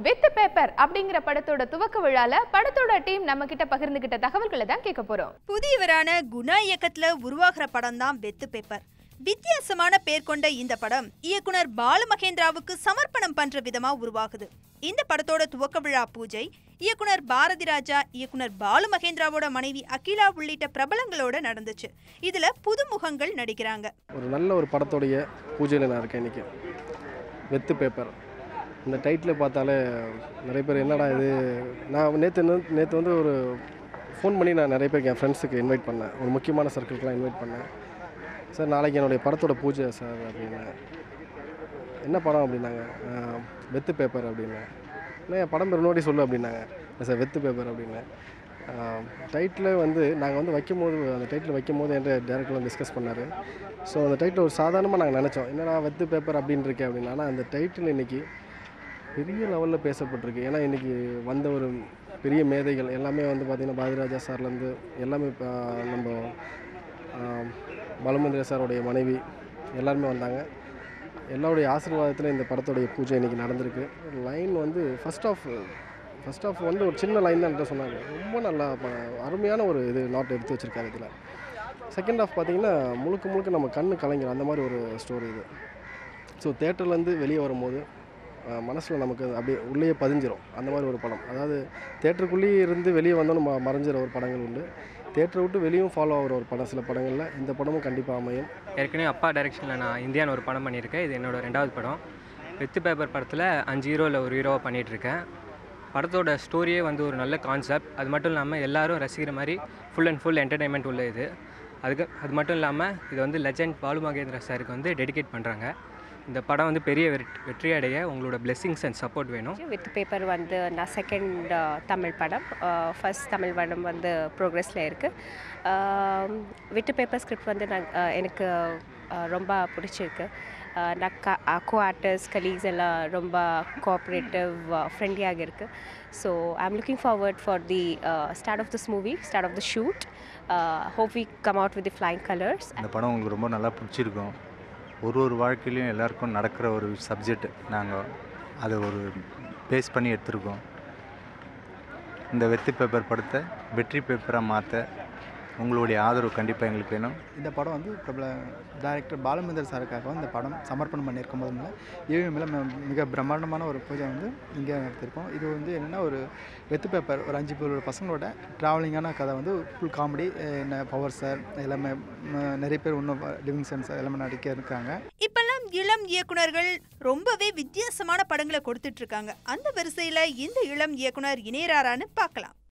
With paper அப்படிங்கிற படத்தோட துவக்க விழால படத்தோட டீம் நம்ம கிட்ட பகிர்ந்துகிட்ட தகவல்களை தான் கேட்க போறோம். புதியவரான குணா இயக்கத்துல உருவாகிற படம் தான் வித் பேப்பர். வித்தியாசமான பேர் கொண்ட இந்த படம் இயக்குனர் பாலு மகேந்திராவுக்கு சமர்ப்பணம் பண்ற விதமா உருவாகுது. இந்த படத்தோட துவக்க விழா பூஜை இயக்குனர் பாரதி ராஜா, இயக்குனர் பாலு மகேந்திராவோட மனைவி அகிலா உள்ளிட்ட பிரபலங்களோட நடந்துச்சு. இதுல புதுமுகங்கள் நடிக்கிறாங்க. ஒரு நல்ல ஒரு படத்தோடைய பூஜையில் நான் இருக்கேன் இன்னைக்கு. வித் பேப்பர் இந்த டைட்டில் பார்த்தாலே நிறைய பேர் என்னடா இது. நான் நேற்று வந்து ஒரு ஃபோன் பண்ணி நான் நிறைய பேருக்கு என் ஃப்ரெண்ட்ஸுக்கு இன்வைட் பண்ணேன். ஒரு முக்கியமான சர்க்கிள்க்கெலாம் இன்வைட் பண்ணேன். சார் நாளைக்கு என்னுடைய படத்தோட பூஜை சார் அப்படின்னு. என்ன படம் அப்படின்னாங்க. வெத்து பேப்பர் அப்படின்னு. இல்லை என் படம் பேர் முன்னாடி சொல்லு அப்படின்னாங்க. சார் வெத்து பேப்பர் அப்படின்னு. டைட்டில் வந்து நாங்கள் வந்து அந்த டைட்டில் வைக்கும்போது என்கிட்ட டேரக்டர்லாம் டிஸ்கஸ் பண்ணார். ஸோ அந்த டைட்டில் ஒரு சாதாரணமாக நாங்கள் நினச்சோம், என்னடா வெத்து பேப்பர் அப்படின்னு இருக்கேன் அப்படின்னு. ஆனால் அந்த டைட்டில் இன்றைக்கி பெரிய லெவலில் பேசப்பட்டிருக்கு. ஏன்னா இன்றைக்கி வந்த ஒரு பெரிய மேதைகள் எல்லாமே வந்து பார்த்திங்கன்னா பாரதிராஜா சார்லேருந்து எல்லாமே நம்ம பாலுமந்திர சாரோடைய மனைவி எல்லாருமே வந்தாங்க. எல்லாருடைய ஆசீர்வாதத்தில் இந்த படத்தோடைய பூஜை இன்றைக்கி நடந்திருக்கு. லைன் வந்து ஃபஸ்ட் ஆஃப் வந்து ஒரு சின்ன லைன் தான் சொன்னாங்க. ரொம்ப நல்லா அருமையான ஒரு நாட் எடுத்து வச்சுருக்காரு இதில். செகண்ட் ஆஃப் பார்த்திங்கன்னா முழுக்க நம்ம கண்ணு கலைஞர் அந்த மாதிரி ஒரு ஸ்டோரி இது. ஸோ தேட்டர்லேருந்து வெளியே வரும்போது மனசில் நமக்கு அப்படியே உள்ளே பதிஞ்சிடும் அந்த மாதிரி ஒரு படம். அதாவது தேட்டருக்குள்ளேயே இருந்து வெளியே வந்தோன்னு மறைஞ்சிற ஒரு படங்கள் உண்டு. தேட்டரை விட்டு வெளியும் ஃபாலோ ஆகிற ஒரு படம் சில படங்களில். இந்த படமும் கண்டிப்பாக அமையும். ஏற்கனவே அப்பா டைரக்ஷனில் நான் இந்தியான்னு ஒரு படம் பண்ணியிருக்கேன். இது என்னோடய 2வது படம். வித் பேப்பர் படத்தில் 5 ஹீரோவில் ஒரு ஹீரோவாக பண்ணிகிட்ருக்கேன். படத்தோட ஸ்டோரியே வந்து ஒரு நல்ல கான்செப்ட். அது மட்டும் இல்லாமல் எல்லோரும் ரசிக்கிற மாதிரி ஃபுல் அண்ட் ஃபுல் என்டர்டெயின்மெண்ட் உள்ள இது. அது மட்டும் இல்லாமல் இது வந்து லெஜண்ட் பாலு மகேந்திரா சாருக்கு வந்து டெடிகேட் பண்ணுறாங்க. இந்த படம் வந்து பெரிய வெற்றி அடைய உங்களோட பிளெஸிங்ஸ் அண்ட் சப்போர்ட் வேணும். வித் பேப்பர் வந்து நான் செகண்ட் தமிழ் படம். ஃபர்ஸ்ட் தமிழ் படம் வந்து ப்ரோக்ரஸில் இருக்குது. வித் பேப்பர் ஸ்கிரிப்ட் வந்து எனக்கு ரொம்ப பிடிச்சிருக்கு. நான் கோ ஆர்டிஸ்ட் கலீக்ஸ் எல்லாம் ரொம்ப கோஆப்ரேட்டிவ் ஃப்ரெண்ட்லியாக இருக்குது. So I am looking forward for the start of this movie, start of the shoot. Hope we come out with the flying colours. இந்த படம் உங்களுக்கு ரொம்ப நல்லா பிடிச்சிருக்கும். ஒரு வாழ்க்கையிலையும் எல்லாருக்கும் நடக்கிற ஒரு சப்ஜெக்ட் நாங்கள் அதை ஒரு பேஸ் பண்ணி எடுத்துருக்கோம். இந்த வெத்து பேப்பர் படத்தை வெற்றி பேப்பராக மாற்ற உங்களுடைய ஆதரவு கண்டிப்பாக எங்களுக்கு வேணும். இந்த படம் வந்து பிரபல டைரக்டர் பாலுமந்திர சாருக்காக இந்த படம் சமர்ப்பணம் பண்ணியிருக்கும் போது ஏழுமேல மிக பிரம்மாண்டமான ஒரு பூஜை வந்து இங்கே நடத்தியிருக்கோம். இது வந்து என்னென்னா ஒரு வெத்து பேப்பர் ஒரு 5 பேரோட பசங்களோட ட்ராவலிங்கான கதை வந்து ஃபுல் காமெடி. என்ன பவர் சார் எல்லாமே நிறைய பேர் இன்னும் லிவிங்சன் சார் எல்லாமே நடிக்க இருக்காங்க. இப்பெல்லாம் இளம் இயக்குனர்கள் ரொம்பவே வித்தியாசமான படங்களை கொடுத்துட்டு இருக்காங்க. அந்த வரிசையில் இந்த இளம் இயக்குனர் இணையறாரான்னு பார்க்கலாம்.